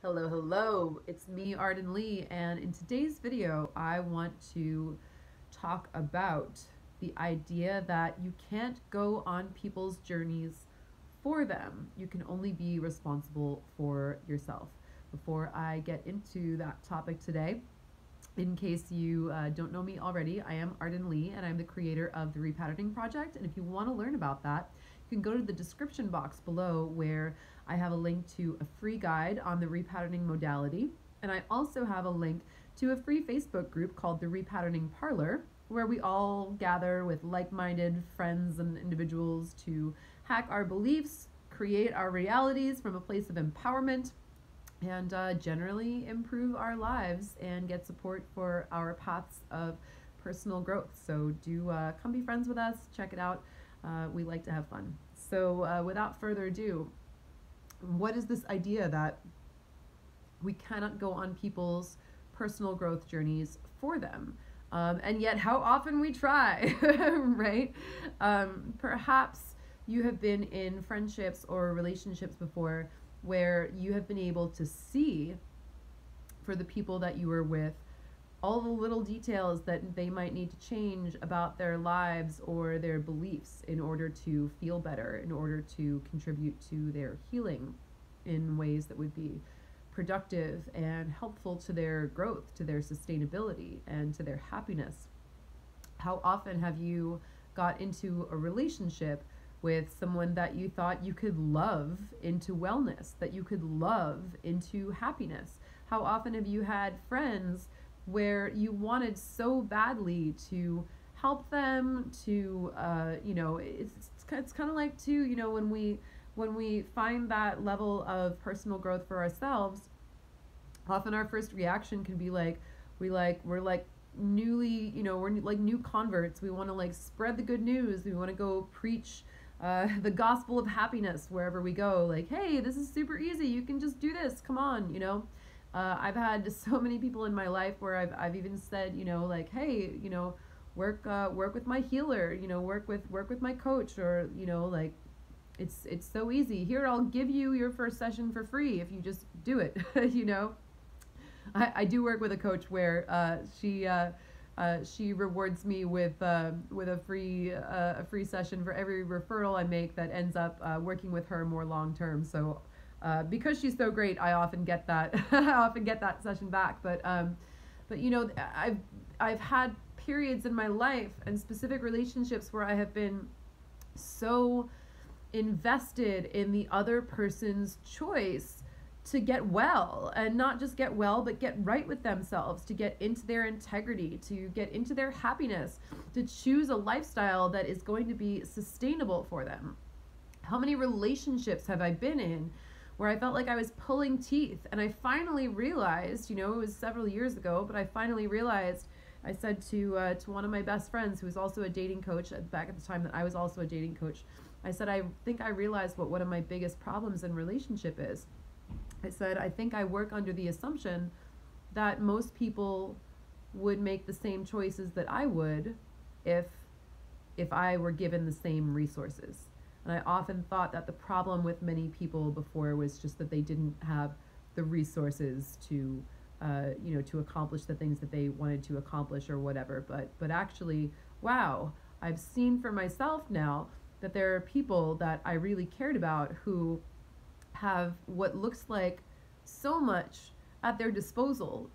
Hello, hello. It's me, Arden Lee, and in today's video, I want to talk about the idea that you can't go on people's journeys for them. You can only be responsible for yourself. Before I get into that topic today, in case you don't know me already, I am Arden Lee, and I'm the creator of the Repatterning Project. And if you want to learn about that, you can go to the description box below where I have a link to a free guide on the repatterning modality. And I also have a link to a free Facebook group called the Repatterning Parlor, where we all gather with like-minded friends and individuals to hack our beliefs, create our realities from a place of empowerment, and generally improve our lives and get support for our paths of personal growth. So do come be friends with us, check it out. We like to have fun. So without further ado, what is this idea that we cannot go on people's personal growth journeys for them? And yet how often we try, right? Perhaps you have been in friendships or relationships before where you have been able to see for the people that you were with all the little details that they might need to change about their lives or their beliefs in order to feel better, in order to contribute to their healing in ways that would be productive and helpful to their growth, to their sustainability, and to their happiness. How often have you got into a relationship with someone that you thought you could love into wellness, that you could love into happiness? How often have you had friends where you wanted so badly to help them, to it's kind of like too, when we find that level of personal growth for ourselves, often our first reaction can be like we're like newly, we're like new converts. We want to like spread the good news. We want to go preach the gospel of happiness wherever we go. Like, hey, this is super easy. You can just do this. Come on. I've had so many people in my life where I've even said, like, hey, work with my healer. Work with my coach, or like, it's so easy. Here, I'll give you your first session for free if you just do it. I do work with a coach where she rewards me with a free session for every referral I make that ends up working with her more long term. So because she's so great, I often get that I often get that session back. But I've had periods in my life and specific relationships where I have been so invested in the other person's choice to get well, and not just get well, but get right with themselves, to get into their integrity, to get into their happiness, to choose a lifestyle that is going to be sustainable for them. How many relationships have I been in where I felt like I was pulling teeth, and I finally realized, it was several years ago, but I finally realized, I said to one of my best friends who was also a dating coach back at the time that I was also a dating coach, I said, I think I realized what one of my biggest problems in relationship is. I said, I think I work under the assumption that most people would make the same choices that I would if I were given the same resources. And I often thought that the problem with many people before was just that they didn't have the resources to to accomplish the things that they wanted to accomplish or whatever. But actually, wow, I've seen for myself now that there are people that I really cared about who have what looks like so much at their disposal,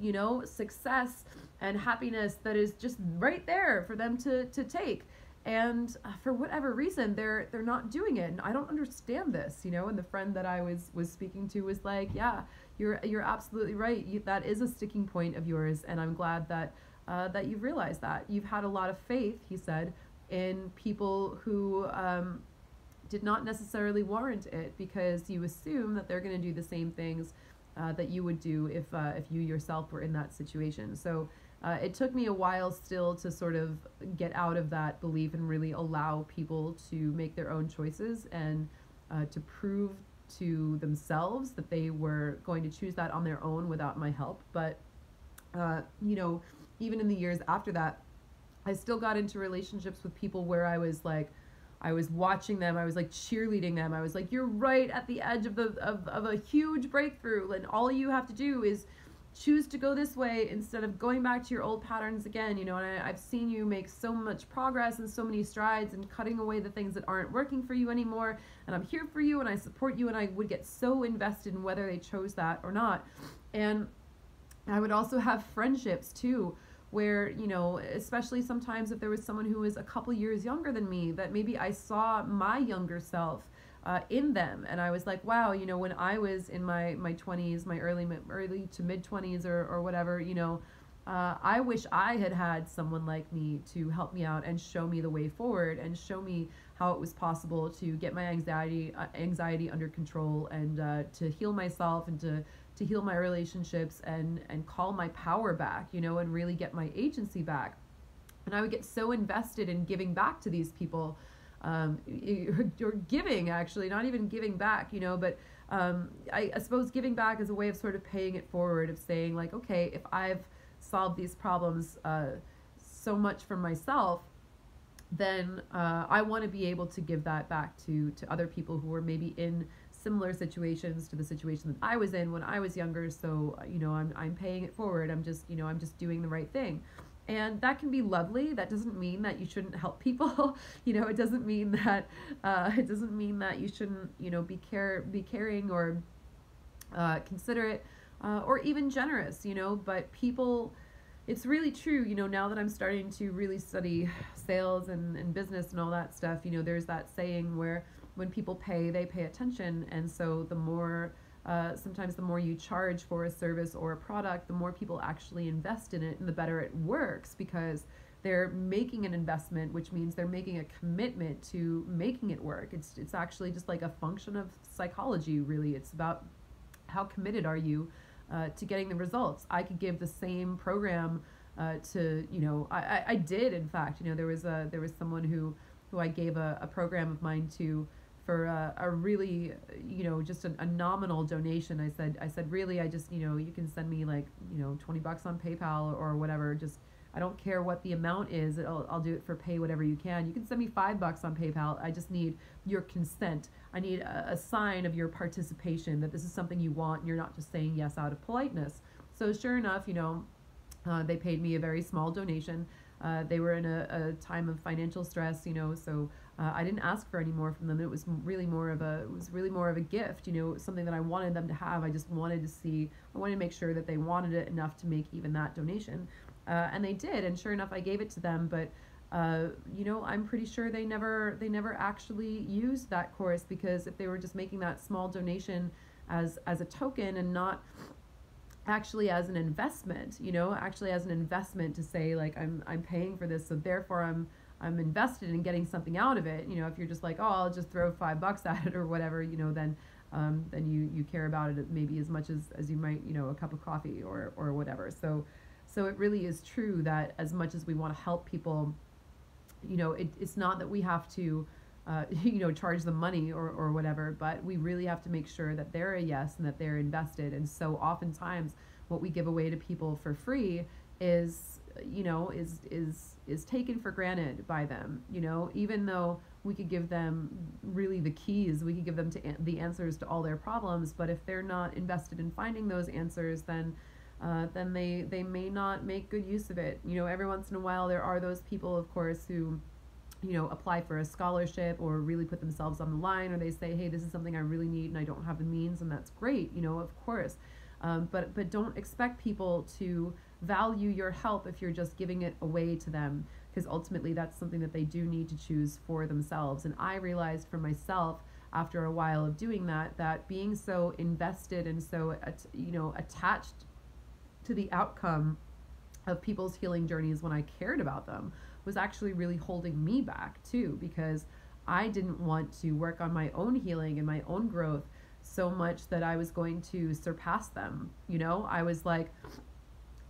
success and happiness that is just right there for them to take. And for whatever reason, they're not doing it. And I don't understand this, and the friend that I was speaking to was like, yeah, you're absolutely right. That is a sticking point of yours. And I'm glad that that you've realized that. You've had a lot of faith, he said, in people who did not necessarily warrant it, because you assume that they're going to do the same things that you would do if you yourself were in that situation. So it took me a while still to sort of get out of that belief and really allow people to make their own choices, and to prove to themselves that they were going to choose that on their own without my help. But even in the years after that, I still got into relationships with people where I was like, I was watching them. I was like cheerleading them. I was like, you're right at the edge of a huge breakthrough, and all you have to do is choose to go this way instead of going back to your old patterns again. And I've seen you make so much progress and so many strides and cutting away the things that aren't working for you anymore, and I'm here for you and I support you. And I would get so invested in whether they chose that or not. And I would also have friendships too, where, especially sometimes if there was someone who was a couple years younger than me, that maybe I saw my younger self in them, and I was like, wow, when I was in my 20s, my early to mid 20s or whatever, I wish I had someone like me to help me out and show me the way forward and show me how it was possible to get my anxiety under control, and to heal myself, and to heal my relationships, and call my power back, and really get my agency back. And I would get so invested in giving back to these people, or giving, actually, not even giving back, but I suppose giving back is a way of sort of paying it forward, of saying like, okay, if I've solved these problems so much for myself, then I want to be able to give that back to other people who are maybe in similar situations to the situation that I was in when I was younger. So I'm paying it forward. I'm just doing the right thing. And that can be lovely. That doesn't mean that you shouldn't help people. It doesn't mean that you shouldn't be caring or considerate or even generous. But people, it's really true. Now that I'm starting to really study sales and business and all that stuff, there's that saying where when people pay, they pay attention. And so the more sometimes the more you charge for a service or a product, the more people actually invest in it, and the better it works, because they're making an investment, which means they're making a commitment to making it work. It's actually just like a function of psychology, really. It's about how committed are you to getting the results. I could give the same program I did, in fact. There was someone who I gave a program of mine to for a really, just a nominal donation. I said, really, I just, you can send me like, $20 on PayPal or whatever. Just, I don't care what the amount is. I'll do it for pay whatever you can. You can send me $5 on PayPal. I just need your consent. I need a sign of your participation, that this is something you want and you're not just saying yes out of politeness. So sure enough, they paid me a very small donation. They were in a time of financial stress, so I didn't ask for any more from them. It was really more of a gift, something that I wanted them to have. I just wanted to make sure that they wanted it enough to make even that donation. And they did, and sure enough, I gave it to them. But I'm pretty sure they never actually used that course, because if they were just making that small donation as a token and not actually as an investment, to say like, I'm paying for this, so therefore I'm invested in getting something out of it. If you're just like, oh, I'll just throw $5 at it or whatever, then you care about it maybe as much as you might, a cup of coffee or whatever. So it really is true that as much as we want to help people, it's not that we have to charge them money or whatever, but we really have to make sure that they're a yes and that they're invested. And so oftentimes what we give away to people for free is taken for granted by them, even though we could give them really the keys, we could give them the answers to all their problems, but if they're not invested in finding those answers, then they may not make good use of it. Every once in a while there are those people, of course, who apply for a scholarship or really put themselves on the line, or they say, hey, this is something I really need and I don't have the means, and that's great, of course. But don't expect people to value your help if you're just giving it away to them, because ultimately that's something that they do need to choose for themselves. And I realized for myself after a while of doing that being so invested and so attached to the outcome of people's healing journeys when I cared about them was actually really holding me back too, because I didn't want to work on my own healing and my own growth so much that I was going to surpass them. I was like,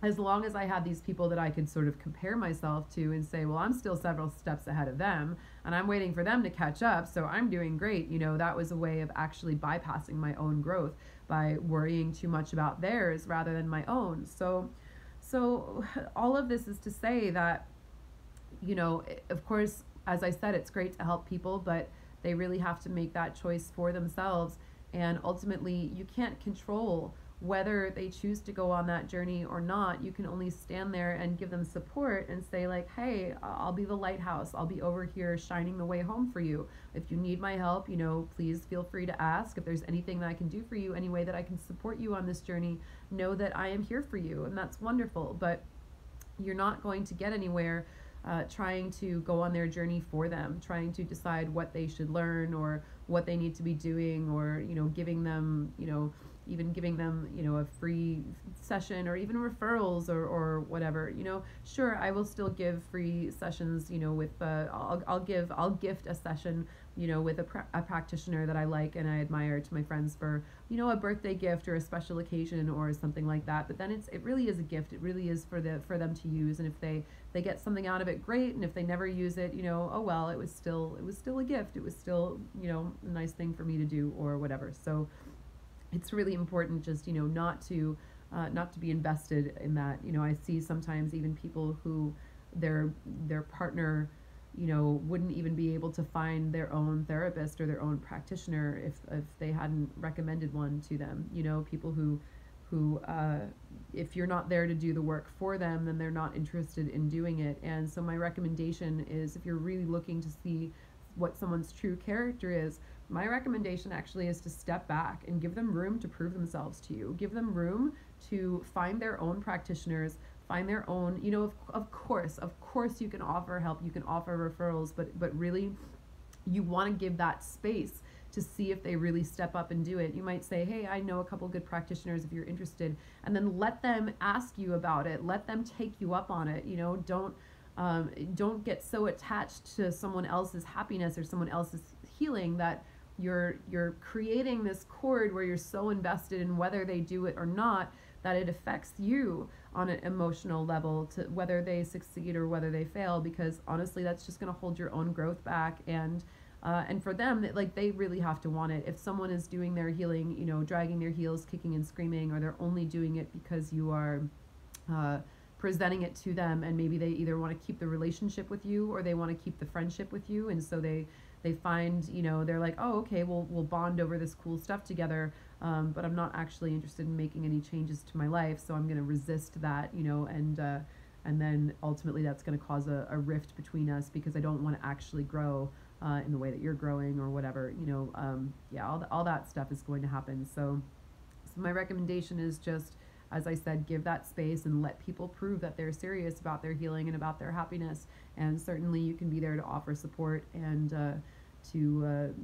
as long as I had these people that I could sort of compare myself to and say, well, I'm still several steps ahead of them and I'm waiting for them to catch up, so I'm doing great. That was a way of actually bypassing my own growth by worrying too much about theirs rather than my own. So all of this is to say that, of course, as I said, it's great to help people, but they really have to make that choice for themselves. And ultimately, you can't control whether they choose to go on that journey or not. You can only stand there and give them support and say, like, hey, I'll be the lighthouse. I'll be over here shining the way home for you. If you need my help, please feel free to ask. If there's anything that I can do for you, any way that I can support you on this journey, know that I am here for you. And that's wonderful. But you're not going to get anywhere trying to go on their journey for them, trying to decide what they should learn or what they need to be doing, or giving them even giving them a free session, or even referrals, or whatever. Sure, I will still give free sessions, with I'll gift a session with a practitioner that I like and I admire to my friends for a birthday gift or a special occasion or something like that. But then it really is a gift. It really is for them to use. And if they get something out of it, great. And if they never use it, oh well, it was still a gift. It was still a nice thing for me to do, or whatever. So it's really important just not to be invested in that. I see sometimes even people who their partner wouldn't even be able to find their own therapist or their own practitioner if they hadn't recommended one to them. People who if you're not there to do the work for them, then they're not interested in doing it. And so my recommendation is, if you're really looking to see what someone's true character is, my recommendation actually is to step back and give them room to prove themselves to you. Give them room to find their own practitioners, find their own, of course you can offer help, you can offer referrals, but really you want to give that space to see if they really step up and do it. You might say, hey, I know a couple good practitioners if you're interested, and then let them ask you about it. Let them take you up on it. Don't get so attached to someone else's happiness or someone else's healing that you're creating this cord where you're so invested in whether they do it or not that it affects you on an emotional level, to whether they succeed or whether they fail, because honestly that's just going to hold your own growth back. And for them, they really have to want it. If someone is doing their healing, dragging their heels, kicking and screaming, or they're only doing it because you are presenting it to them, and maybe they either want to keep the relationship with you or they want to keep the friendship with you, and so they find, they're like, oh, okay, we'll bond over this cool stuff together, but I'm not actually interested in making any changes to my life, so I'm going to resist that, and then ultimately that's going to cause a rift between us, because I don't want to actually grow in the way that you're growing, or whatever. All that stuff is going to happen. So my recommendation is just, as I said, give that space and let people prove that they're serious about their healing and about their happiness. And certainly you can be there to offer support and to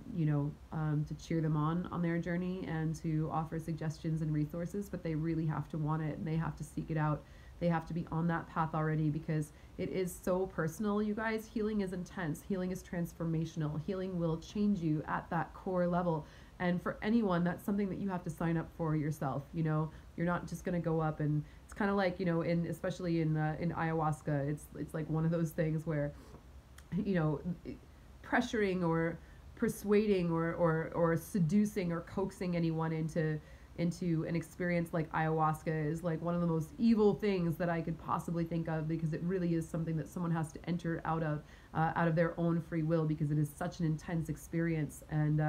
cheer them on their journey, and to offer suggestions and resources. But they really have to want it, and they have to seek it out. They have to be on that path already, because it is so personal, you guys. Healing is intense. Healing is transformational. Healing will change you at that core level. And for anyone, that's something that you have to sign up for yourself. You're not just going to go up, and it's kind of like, especially in ayahuasca, it's like one of those things where, pressuring or persuading or seducing or coaxing anyone into an experience like ayahuasca is like one of the most evil things that I could possibly think of, because it really is something that someone has to enter out of their own free will, because it is such an intense experience. And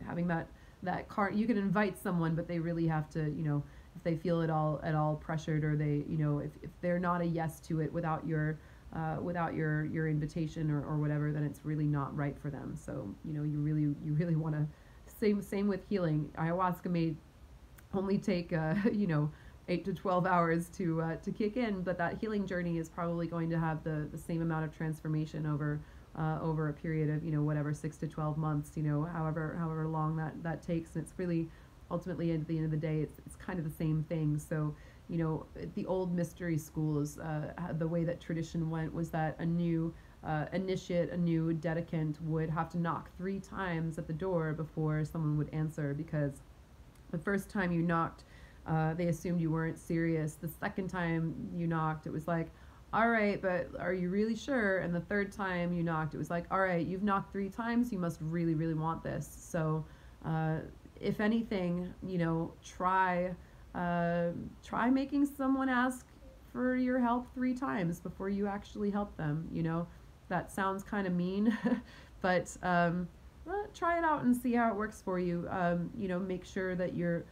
having that card, you can invite someone, but they really have to, if they feel at all pressured, or they, if they're not a yes to it without your invitation or whatever, then it's really not right for them. So you really want to, same with healing. Ayahuasca may only take 8 to 12 hours to kick in, but that healing journey is probably going to have the same amount of transformation over a period of whatever, 6 to 12 months, however long that takes. And it's really ultimately, at the end of the day, it's kind of the same thing. So the old mystery schools, the way that tradition went was that a new initiate, a new dedicant would have to knock 3 times at the door before someone would answer, because the first time you knocked, they assumed you weren't serious. The second time you knocked, it was like, all right, but are you really sure? And the third time you knocked, it was like, all right, you've knocked 3 times, you must really, really want this. So if anything, try making someone ask for your help 3 times before you actually help them. That sounds kind of mean, but try it out and see how it works for you. You know, make sure that you're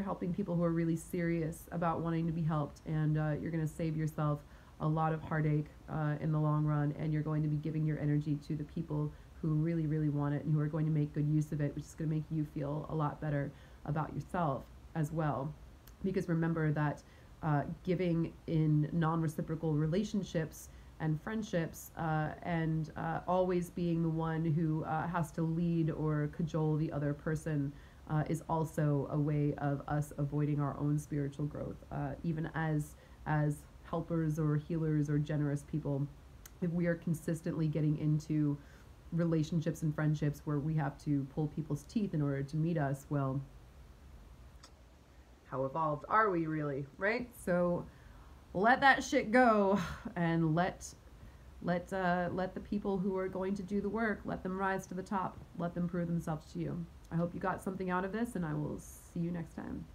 helping people who are really serious about wanting to be helped, and you're going to save yourself a lot of heartache in the long run, and you're going to be giving your energy to the people who really, really want it and who are going to make good use of it, which is going to make you feel a lot better about yourself as well. Because remember that giving in non-reciprocal relationships and friendships, and always being the one who has to lead or cajole the other person, is also a way of us avoiding our own spiritual growth, even as helpers or healers or generous people. If we are consistently getting into relationships and friendships where we have to pull people's teeth in order to meet us, well, how evolved are we really, right? So let that shit go, and let the people who are going to do the work, let them rise to the top, let them prove themselves to you. I hope you got something out of this, and I will see you next time.